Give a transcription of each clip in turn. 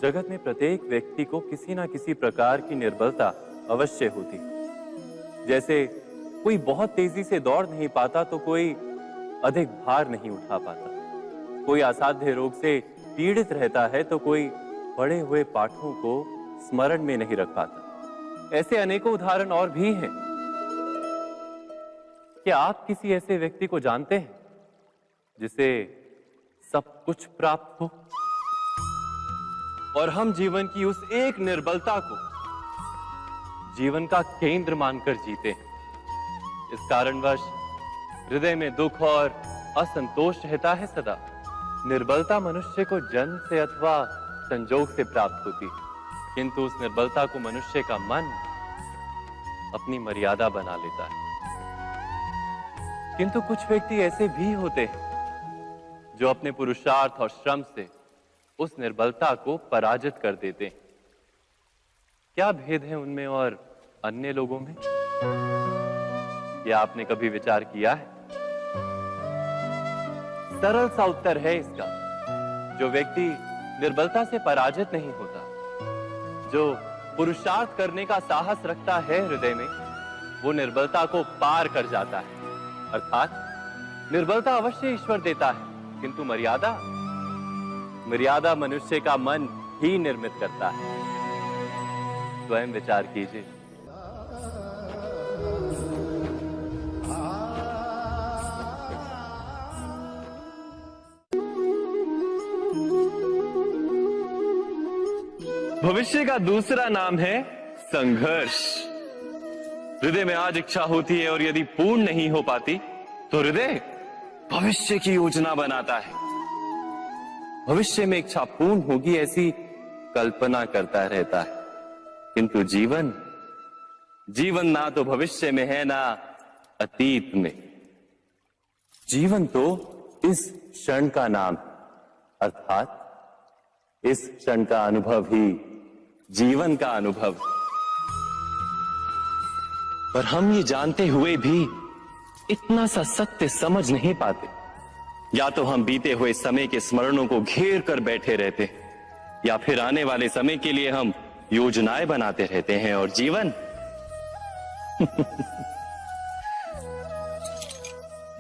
जगत में प्रत्येक व्यक्ति को किसी ना किसी प्रकार की निर्बलता अवश्य होती। जैसे कोई बहुत तेजी से दौड़ नहीं पाता तो कोई अधिक भार नहीं उठा पाता, कोई असाध्य रोग से पीड़ित रहता है तो कोई पढ़े हुए पाठों को स्मरण में नहीं रख पाता। ऐसे अनेकों उदाहरण और भी हैं। क्या आप किसी ऐसे व्यक्ति को जानते हैं जिसे सब कुछ प्राप्त हो और हम जीवन की उस एक निर्बलता को जीवन का केंद्र मानकर जीते हैं? इस कारणवश हृदय में दुख और असंतोष रहता है सदा। निर्बलता मनुष्य को जन्म से अथवा संजोग से प्राप्त होती है, किंतु उस निर्बलता को मनुष्य का मन अपनी मर्यादा बना लेता है। किंतु कुछ व्यक्ति ऐसे भी होते हैं जो अपने पुरुषार्थ और श्रम से उस निर्बलता को पराजित कर देते हैं। क्या भेद है उनमें और अन्य लोगों में? क्या आपने कभी विचार किया है? सरल सा उत्तर है इसका। जो व्यक्ति निर्बलता से पराजित नहीं होता, जो पुरुषार्थ करने का साहस रखता है हृदय में, वो निर्बलता को पार कर जाता है। अर्थात निर्बलता अवश्य ईश्वर देता है, किंतु मर्यादा मनुष्य का मन ही निर्मित करता है। स्वयं विचार कीजिए। भविष्य का दूसरा नाम है संघर्ष। हृदय में आज इच्छा होती है और यदि पूर्ण नहीं हो पाती तो हृदय भविष्य की योजना बनाता है। भविष्य में इच्छा पूर्ण होगी ऐसी कल्पना करता रहता है, किंतु जीवन ना तो भविष्य में है ना अतीत में। जीवन तो इस क्षण का नाम, अर्थात इस क्षण का अनुभव ही जीवन का अनुभव। पर हम ये जानते हुए भी इतना सा सत्य समझ नहीं पाते। या तो हम बीते हुए समय के स्मरणों को घेर कर बैठे रहते, या फिर आने वाले समय के लिए हम योजनाएं बनाते रहते हैं और जीवन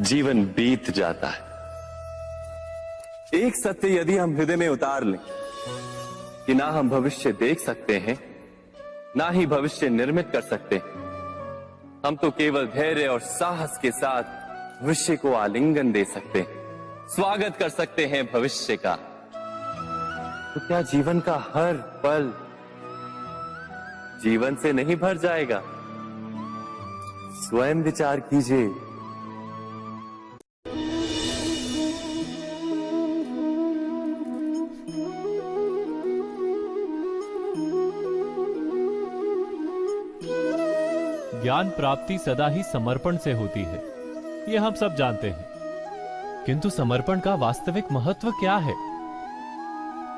जीवन बीत जाता है। एक सत्य यदि हम हृदय में उतार लें कि ना हम भविष्य देख सकते हैं, ना ही भविष्य निर्मित कर सकते हैं, हम तो केवल धैर्य और साहस के साथ भविष्य को आलिंगन दे सकते हैं, स्वागत कर सकते हैं भविष्य का। तो क्या जीवन का हर पल जीवन से नहीं भर जाएगा? स्वयं विचार कीजिए। ज्ञान प्राप्ति सदा ही समर्पण से होती है, ये हम सब जानते हैं। किंतु समर्पण का वास्तविक महत्व क्या है?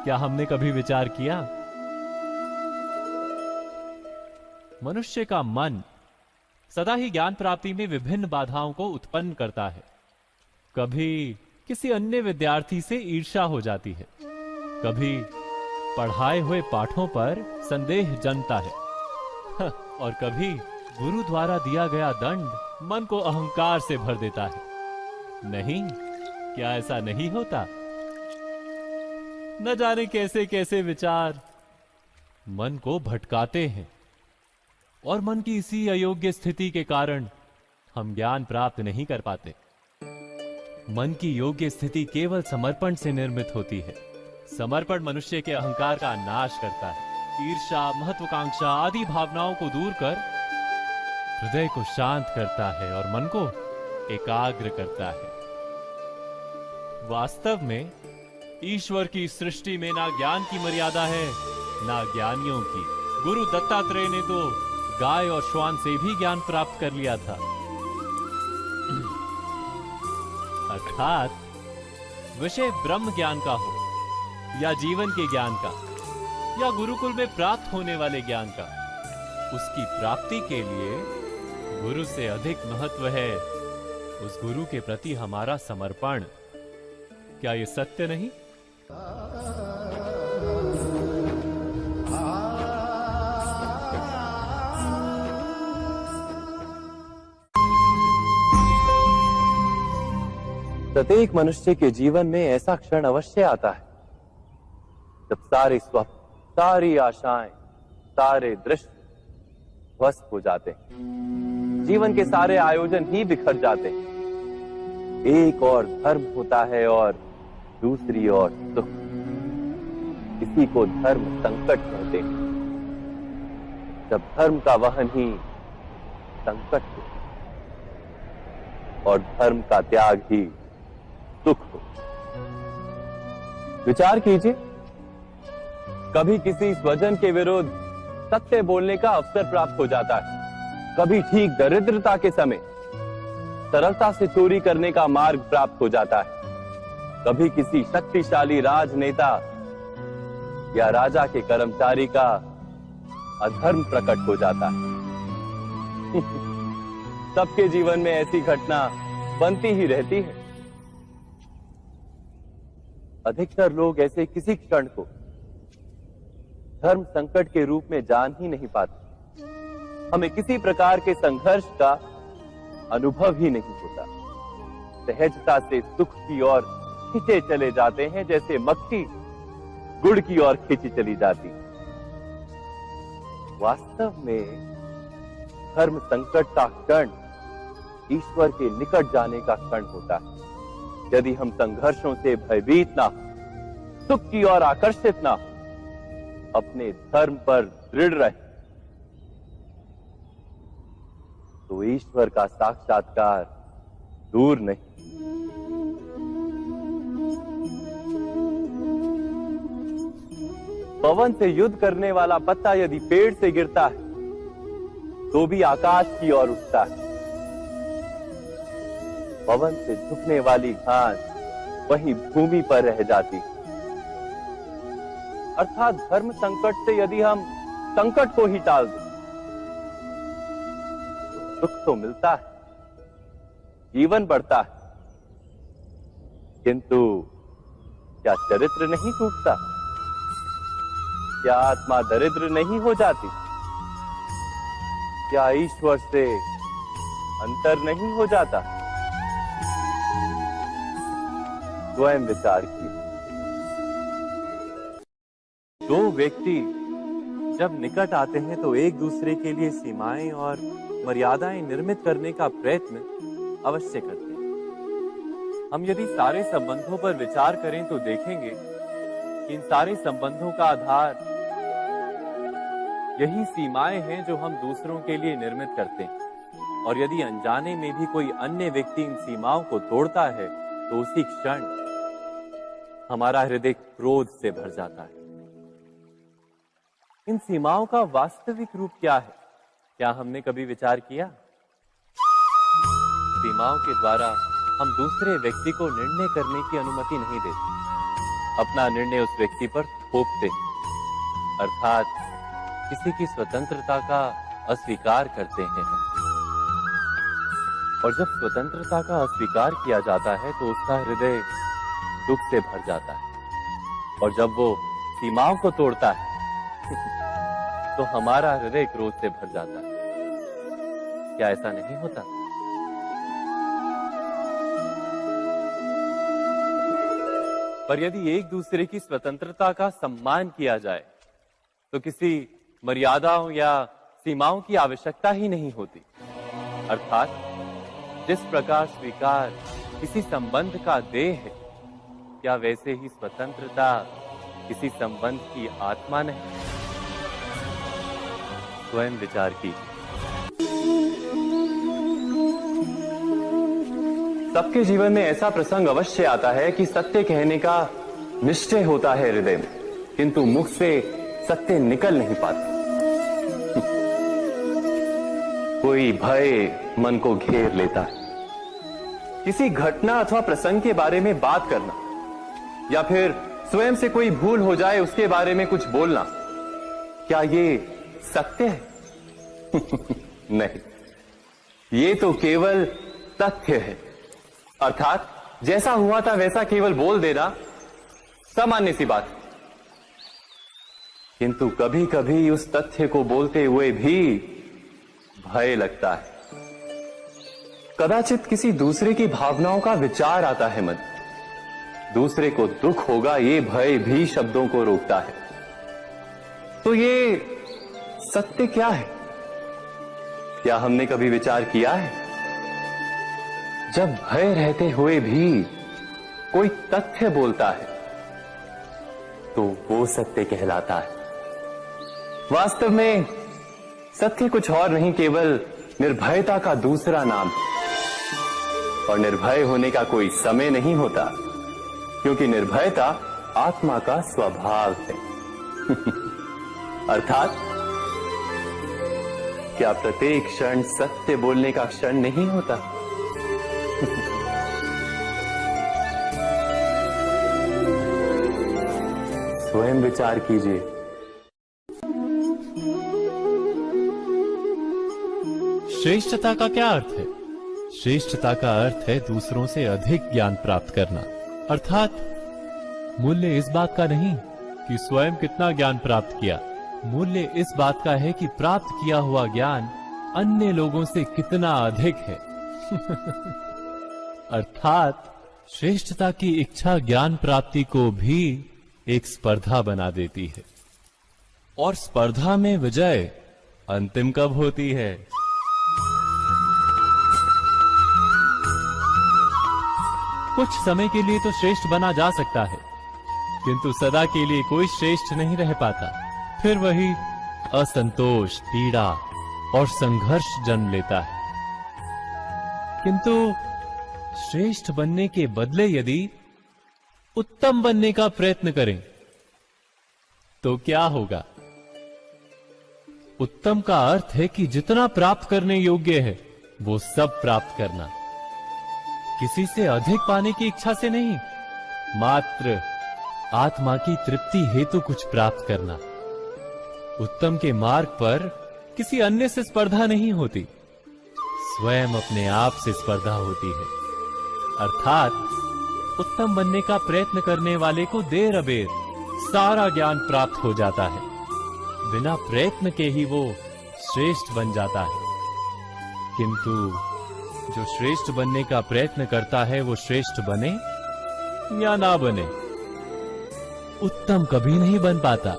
क्या हमने कभी विचार किया? मनुष्य का मन सदा ही ज्ञान प्राप्ति में विभिन्न बाधाओं को उत्पन्न करता है। कभी किसी अन्य विद्यार्थी से ईर्ष्या हो जाती है, कभी पढ़ाए हुए पाठों पर संदेह जन्मता है और कभी गुरु द्वारा दिया गया दंड मन को अहंकार से भर देता है। नहीं, क्या ऐसा नहीं होता? न जाने कैसे कैसे विचार मन को भटकाते हैं और मन की इसी अयोग्य स्थिति के कारण हम ज्ञान प्राप्त नहीं कर पाते। मन की योग्य स्थिति केवल समर्पण से निर्मित होती है। समर्पण मनुष्य के अहंकार का नाश करता है। ईर्ष्या, महत्वाकांक्षा आदि भावनाओं को दूर कर हृदय को शांत करता है और मन को एकाग्र करता है। वास्तव में ईश्वर की सृष्टि में ना ज्ञान की मर्यादा है ना ज्ञानियों की। गुरु दत्तात्रेय ने तो गाय और श्वान से भी ज्ञान प्राप्त कर लिया था। अर्थात विषय ब्रह्म ज्ञान का हो या जीवन के ज्ञान का या गुरुकुल में प्राप्त होने वाले ज्ञान का, उसकी प्राप्ति के लिए गुरु से अधिक महत्व है उस गुरु के प्रति हमारा समर्पण। क्या यह सत्य नहीं? प्रत्येक मनुष्य के जीवन में ऐसा क्षण अवश्य आता है जब सारे स्वप्न, सारी आशाएं, सारे दृश्य ध्वस्त हो जाते हैं। जीवन के सारे आयोजन ही बिखर जाते हैं। एक और धर्म होता है और दूसरी ओर सुख। इसी को धर्म संकट कहते हैं। जब धर्म का वहन ही संकट हो और धर्म का त्याग ही सुख हो। विचार कीजिए, कभी किसी स्वजन के विरुद्ध सत्य बोलने का अवसर प्राप्त हो जाता है, कभी ठीक दरिद्रता के समय सरलता से चोरी करने का मार्ग प्राप्त हो जाता है, कभी किसी शक्तिशाली राजनेता या राजा के कर्मचारी का अधर्म प्रकट हो जाता है। सबके जीवन में ऐसी घटना बनती ही रहती है। अधिकतर लोग ऐसे किसी क्षण को धर्म संकट के रूप में जान ही नहीं पाते। हमें किसी प्रकार के संघर्ष का अनुभव ही नहीं होता। सहजता से सुख की ओर खींचे चले जाते हैं, जैसे मक्खी गुड़ की ओर खींची चली जाती। वास्तव में धर्म संकट का क्षण ईश्वर के निकट जाने का क्षण होता है। यदि हम संघर्षों से भयभीत ना हो, सुख की ओर आकर्षित ना हो, अपने धर्म पर दृढ़ रहे, तो ईश्वर का साक्षात्कार दूर नहीं। पवन से युद्ध करने वाला पत्ता यदि पेड़ से गिरता है तो भी आकाश की ओर उठता है। पवन से झुकने वाली घास वहीं भूमि पर रह जाती। अर्थात धर्म संकट से यदि हम संकट को ही टाल दें तो सुख तो मिलता है, जीवन बढ़ता है, किंतु क्या चरित्र नहीं टूटता? क्या आत्मा दरिद्र नहीं हो जाती? क्या ईश्वर से अंतर नहीं हो जाता? स्वयं विचार किए। दो व्यक्ति जब निकट आते हैं तो एक दूसरे के लिए सीमाएं और मर्यादाएं निर्मित करने का प्रयत्न अवश्य करते हैं। हम यदि सारे संबंधों पर विचार करें तो देखेंगे कि इन सारे संबंधों का आधार यही सीमाएं हैं जो हम दूसरों के लिए निर्मित करते हैं। और यदि अनजाने में भी कोई अन्य व्यक्ति इन सीमाओं को तोड़ता है तो उसी क्षण हमारा हृदय क्रोध से भर जाता है। इन सीमाओं का वास्तविक रूप क्या है? क्या हमने कभी विचार किया? सीमाओं के द्वारा हम दूसरे व्यक्ति को निर्णय करने की अनुमति नहीं देते। अपना निर्णय उस व्यक्ति पर थोपते, अर्थात किसी की स्वतंत्रता का अस्वीकार करते हैं। और जब स्वतंत्रता का अस्वीकार किया जाता है तो उसका हृदय दुख से भर जाता है। और जब वो सीमाओं को तोड़ता है तो हमारा हृदय क्रोध से भर जाता है। क्या ऐसा नहीं होता? पर यदि एक दूसरे की स्वतंत्रता का सम्मान किया जाए तो किसी मर्यादाओं या सीमाओं की आवश्यकता ही नहीं होती। अर्थात जिस प्रकार स्वीकार किसी संबंध का देह है, क्या वैसे ही स्वतंत्रता किसी संबंध की आत्मा नहीं? स्वयं विचार कीजिए। सबके जीवन में ऐसा प्रसंग अवश्य आता है कि सत्य कहने का निश्चय होता है हृदय में, किंतु मुख से सत्य निकल नहीं पाता। कोई भय मन को घेर लेता है। किसी घटना अथवा प्रसंग के बारे में बात करना या फिर स्वयं से कोई भूल हो जाए उसके बारे में कुछ बोलना, क्या ये सत्य है? नहीं, ये तो केवल तथ्य है। अर्थात जैसा हुआ था वैसा केवल बोल देना सामान्य सी बात है। किंतु कभी कभी उस तथ्य को बोलते हुए भी भय लगता है। कदाचित किसी दूसरे की भावनाओं का विचार आता है मन। दूसरे को दुख होगा ये भय भी शब्दों को रोकता है। तो ये सत्य क्या है? क्या हमने कभी विचार किया है? जब भय रहते हुए भी कोई तथ्य बोलता है तो वो सत्य कहलाता है। वास्तव में सत्य कुछ और नहीं, केवल निर्भयता का दूसरा नाम है। और निर्भय होने का कोई समय नहीं होता, क्योंकि निर्भयता आत्मा का स्वभाव है। अर्थात क्या प्रत्येक क्षण सत्य बोलने का क्षण नहीं होता? स्वयं विचार कीजिए। श्रेष्ठता का क्या अर्थ है? श्रेष्ठता का अर्थ है दूसरों से अधिक ज्ञान प्राप्त करना। अर्थात मूल्य इस बात का नहीं कि स्वयं कितना ज्ञान प्राप्त किया, मूल्य इस बात का है कि प्राप्त किया हुआ ज्ञान अन्य लोगों से कितना अधिक है। अर्थात श्रेष्ठता की इच्छा ज्ञान प्राप्ति को भी एक स्पर्धा बना देती है। और स्पर्धा में विजय अंतिम कब होती है? कुछ समय के लिए तो श्रेष्ठ बना जा सकता है, किंतु सदा के लिए कोई श्रेष्ठ नहीं रह पाता। फिर वही असंतोष, पीड़ा और संघर्ष जन्म लेता है। किंतु श्रेष्ठ बनने के बदले यदि उत्तम बनने का प्रयत्न करें तो क्या होगा? उत्तम का अर्थ है कि जितना प्राप्त करने योग्य है वो सब प्राप्त करना, किसी से अधिक पाने की इच्छा से नहीं, मात्र आत्मा की तृप्ति हेतु कुछ प्राप्त करना। उत्तम के मार्ग पर किसी अन्य से स्पर्धा नहीं होती, स्वयं अपने आप से स्पर्धा होती है। अर्थात उत्तम बनने का प्रयत्न करने वाले को देर अबेर सारा ज्ञान प्राप्त हो जाता है, बिना प्रयत्न के ही वो श्रेष्ठ बन जाता है। किंतु जो श्रेष्ठ बनने का प्रयत्न करता है वो श्रेष्ठ बने या ना बने, उत्तम कभी नहीं बन पाता।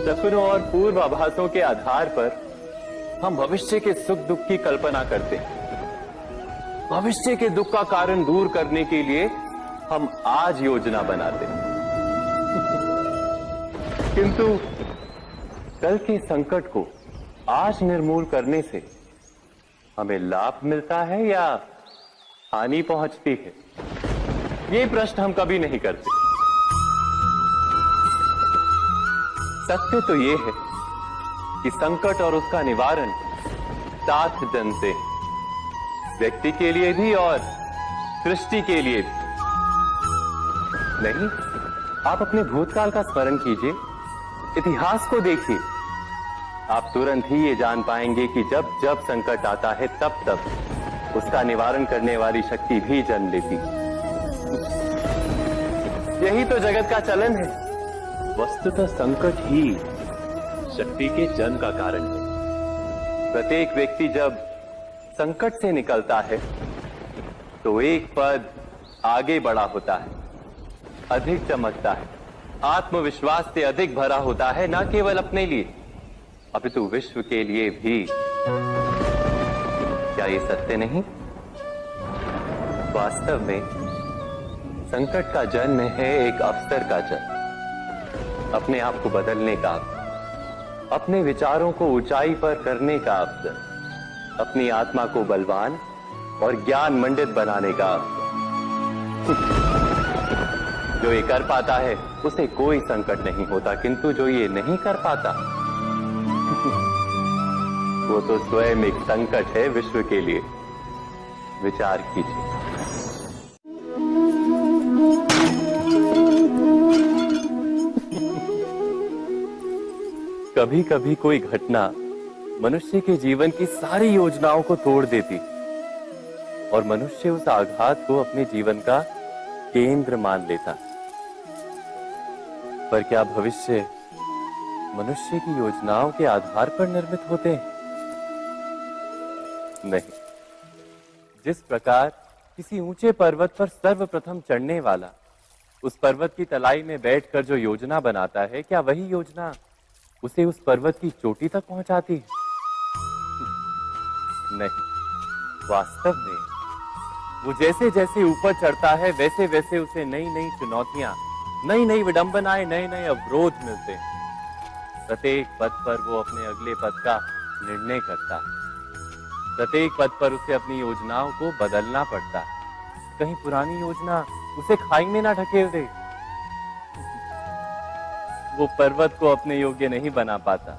सपनों और पूर्वाभासों के आधार पर हम भविष्य के सुख दुख की कल्पना करते हैं। भविष्य के दुख का कारण दूर करने के लिए हम आज योजना बनाते हैं। किंतु कल के संकट को आज निर्मूल करने से हमें लाभ मिलता है या हानि पहुंचती है? ये प्रश्न हम कभी नहीं करते। सत्य तो ये है कि संकट और उसका निवारण साथ जनते हैं, व्यक्ति के लिए भी और सृष्टि के लिए भी। नहीं, आप अपने भूतकाल का स्मरण कीजिए, इतिहास को देखिए, आप तुरंत ही ये जान पाएंगे कि जब जब संकट आता है तब तब उसका निवारण करने वाली शक्ति भी जन्म लेती है। यही तो जगत का चलन है। वस्तुतः संकट ही शक्ति के जन्म का कारण है। प्रत्येक व्यक्ति जब संकट से निकलता है तो एक पद आगे बढ़ा होता है, अधिक चमकता है, आत्मविश्वास से अधिक भरा होता है, न केवल अपने लिए अपितु विश्व के लिए भी। क्या ये सत्य नहीं? वास्तव में संकट का जन्म है एक अवसर का जन्म, अपने आप को बदलने का अवसर, अपने विचारों को ऊंचाई पर करने का अवसर, अपनी आत्मा को बलवान और ज्ञान मंडित बनाने का अवसर। जो ये कर पाता है उसे कोई संकट नहीं होता, किंतु जो ये नहीं कर पाता वो तो स्वयं एक संकट है विश्व के लिए। विचार कीजिए। कभी कभी कोई घटना मनुष्य के जीवन की सारी योजनाओं को तोड़ देती और मनुष्य उस आघात को अपने जीवन का केंद्र मान लेता। पर क्या भविष्य मनुष्य की योजनाओं के आधार पर निर्मित होते हैं? नहीं। जिस प्रकार किसी ऊंचे पर्वत पर सर्वप्रथम चढ़ने वाला उस पर्वत की तलाई में बैठकर जो योजना बनाता है, क्या वही योजना उसे उस पर्वत की चोटी तक पहुंचाती है? नहीं। वास्तव में वो जैसे जैसे ऊपर चढ़ता है वैसे वैसे उसे नई नई चुनौतियां, नई नई विडंबनाएं, नए नए अवरोध मिलते हैं। प्रत्येक पद पर वो अपने अगले पद का निर्णय करता है। प्रत्येक पद पर उसे अपनी योजनाओं को बदलना पड़ता है। कहीं पुरानी योजना उसे खाई में ना ढकेल दे। वो पर्वत को अपने योग्य नहीं बना पाता,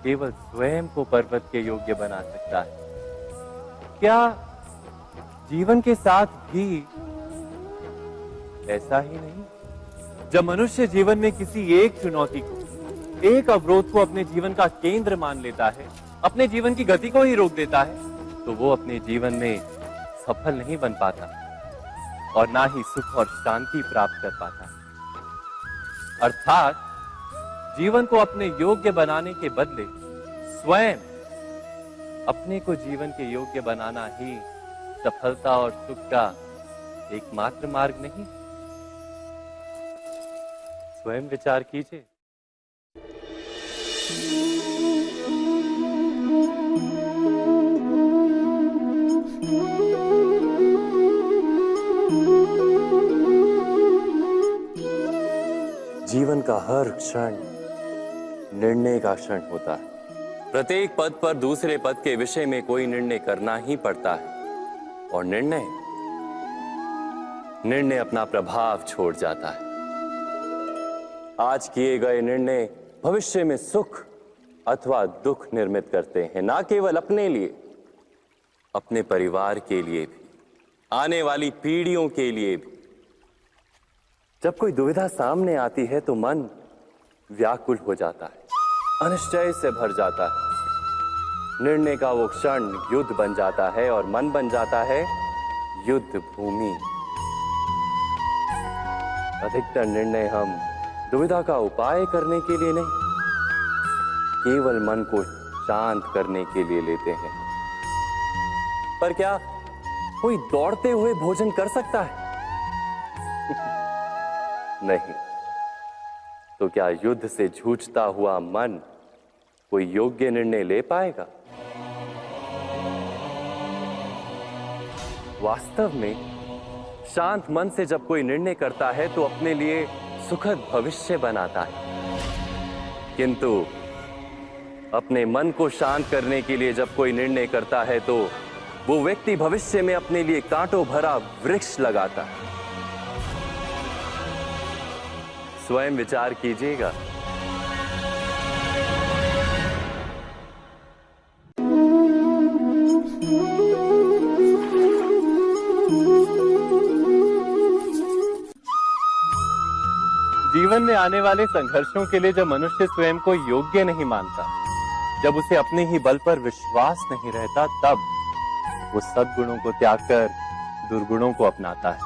केवल स्वयं को पर्वत के योग्य बना सकता है। क्या जीवन के साथ भी ऐसा ही नहीं? जब मनुष्य जीवन में किसी एक चुनौती को, एक अवरोध को अपने जीवन का केंद्र मान लेता है, अपने जीवन की गति को ही रोक देता है, तो वो अपने जीवन में सफल नहीं बन पाता और ना ही सुख और शांति प्राप्त कर पाता। अर्थात जीवन को अपने योग्य बनाने के बदले स्वयं अपने को जीवन के योग्य बनाना ही सफलता और सुख का एकमात्र मार्ग नहीं। स्वयं विचार कीजिए। जीवन का हर क्षण निर्णय का क्षण होता है। प्रत्येक पद पर दूसरे पद के विषय में कोई निर्णय करना ही पड़ता है और निर्णय अपना प्रभाव छोड़ जाता है। आज किए गए निर्णय भविष्य में सुख अथवा दुख निर्मित करते हैं, ना केवल अपने लिए, अपने परिवार के लिए भी, आने वाली पीढ़ियों के लिए भी। जब कोई दुविधा सामने आती है तो मन व्याकुल हो जाता है, अनिश्चय से भर जाता है। निर्णय का वो क्षण युद्ध बन जाता है और मन बन जाता है युद्ध भूमि। अधिकतर निर्णय हम दुविधा का उपाय करने के लिए नहीं, केवल मन को शांत करने के लिए लेते हैं। पर क्या कोई दौड़ते हुए भोजन कर सकता है? नहीं। तो क्या युद्ध से जूझता हुआ मन कोई योग्य निर्णय ले पाएगा? वास्तव में शांत मन से जब कोई निर्णय करता है तो अपने लिए सुखद भविष्य बनाता है, किंतु अपने मन को शांत करने के लिए जब कोई निर्णय करता है तो वो व्यक्ति भविष्य में अपने लिए कांटों भरा वृक्ष लगाता है। स्वयं विचार कीजिएगा। जीवन में आने वाले संघर्षों के लिए जब मनुष्य स्वयं को योग्य नहीं मानता, जब उसे अपने ही बल पर विश्वास नहीं रहता, तब वो सद्गुणों को त्याग कर दुर्गुणों को अपनाता है।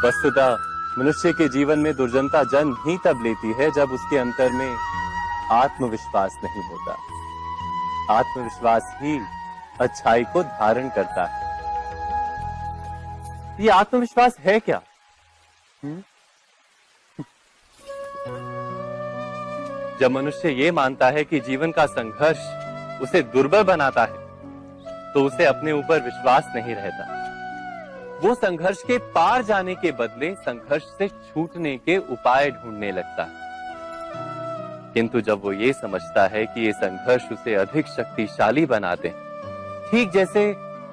वस्तुतः मनुष्य के जीवन में दुर्जनता जन्म ही तब लेती है जब उसके अंतर में आत्मविश्वास नहीं होता। आत्मविश्वास ही अच्छाई को धारण करता है। ये आत्मविश्वास है क्या? जब मनुष्य ये मानता है कि जीवन का संघर्ष उसे दुर्बल बनाता है, तो उसे अपने ऊपर विश्वास नहीं रहता। वो संघर्ष के पार जाने के बदले संघर्ष से छूटने के उपाय ढूंढने लगता है। किंतु जब वो ये समझता है कि ये संघर्ष उसे अधिक शक्तिशाली बनाते हैं, ठीक जैसे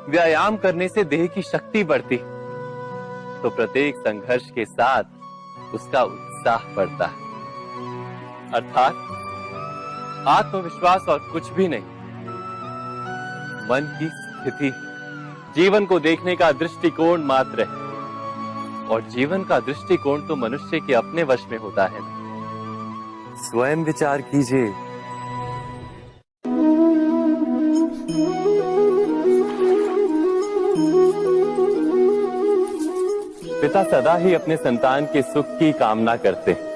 व्यायाम करने से देह की शक्ति बढ़ती, तो प्रत्येक संघर्ष के साथ उसका उत्साह बढ़ता है। अर्थात आत्मविश्वास और कुछ भी नहीं, मन की स्थिति, जीवन को देखने का दृष्टिकोण मात्र है। और जीवन का दृष्टिकोण तो मनुष्य के अपने वश में होता है। स्वयं विचार कीजिए। पिता सदा ही अपने संतान के सुख की कामना करते हैं,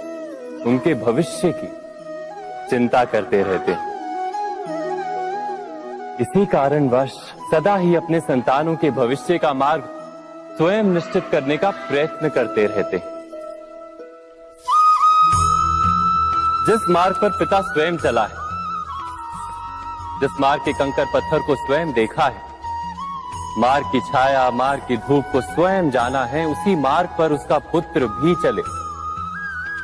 उनके भविष्य की चिंता करते रहते हैं। इसी कारणवश सदा ही अपने संतानों के भविष्य का मार्ग स्वयं निश्चित करने का प्रयत्न करते रहते हैं। जिस मार्ग पर पिता स्वयं चला है, जिस मार्ग के कंकर पत्थर को स्वयं देखा है, मार्ग की छाया, मार्ग की धूप को स्वयं जाना है, उसी मार्ग पर उसका पुत्र भी चले,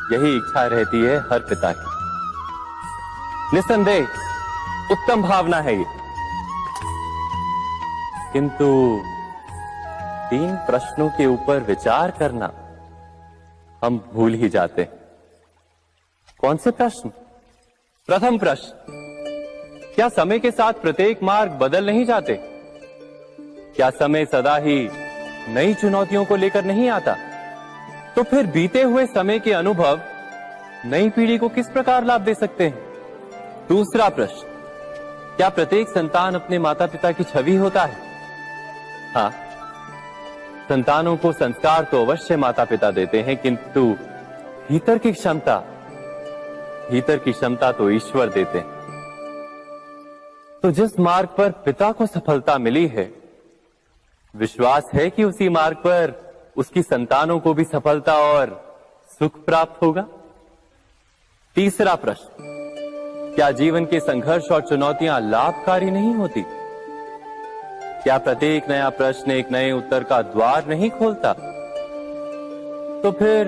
यही इच्छा रहती है हर पिता की। निस्संदेह उत्तम भावना है ये, किंतु 3 प्रश्नों के ऊपर विचार करना हम भूल ही जाते हैं। कौन से प्रश्न? प्रथम प्रश्न, क्या समय के साथ प्रत्येक मार्ग बदल नहीं जाते? क्या समय सदा ही नई चुनौतियों को लेकर नहीं आता? तो फिर बीते हुए समय के अनुभव नई पीढ़ी को किस प्रकार लाभ दे सकते हैं? दूसरा प्रश्न, क्या प्रत्येक संतान अपने माता पिता की छवि होता है? हाँ, संतानों को संस्कार तो अवश्य माता पिता देते हैं, किंतु भीतर की क्षमता तो ईश्वर देते हैं। तो जिस मार्ग पर पिता को सफलता मिली है, विश्वास है कि उसी मार्ग पर उसकी संतानों को भी सफलता और सुख प्राप्त होगा। तीसरा प्रश्न, क्या जीवन के संघर्ष और चुनौतियां लाभकारी नहीं होती? क्या प्रत्येक नया प्रश्न एक नए उत्तर का द्वार नहीं खोलता? तो फिर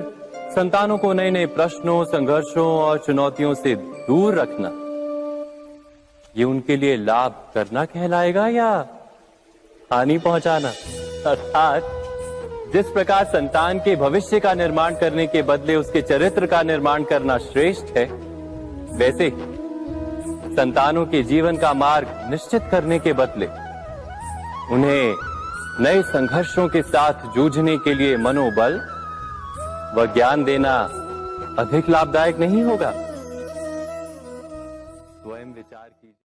संतानों को नए नए प्रश्नों, संघर्षों और चुनौतियों से दूर रखना, ये उनके लिए लाभ करना कहलाएगा या हानि पहुंचाना? अर्थात जिस प्रकार संतान के भविष्य का निर्माण करने के बदले उसके चरित्र का निर्माण करना श्रेष्ठ है, वैसे ही संतानों के जीवन का मार्ग निश्चित करने के बदले उन्हें नए संघर्षों के साथ जूझने के लिए मनोबल व ज्ञान देना अधिक लाभदायक नहीं होगा।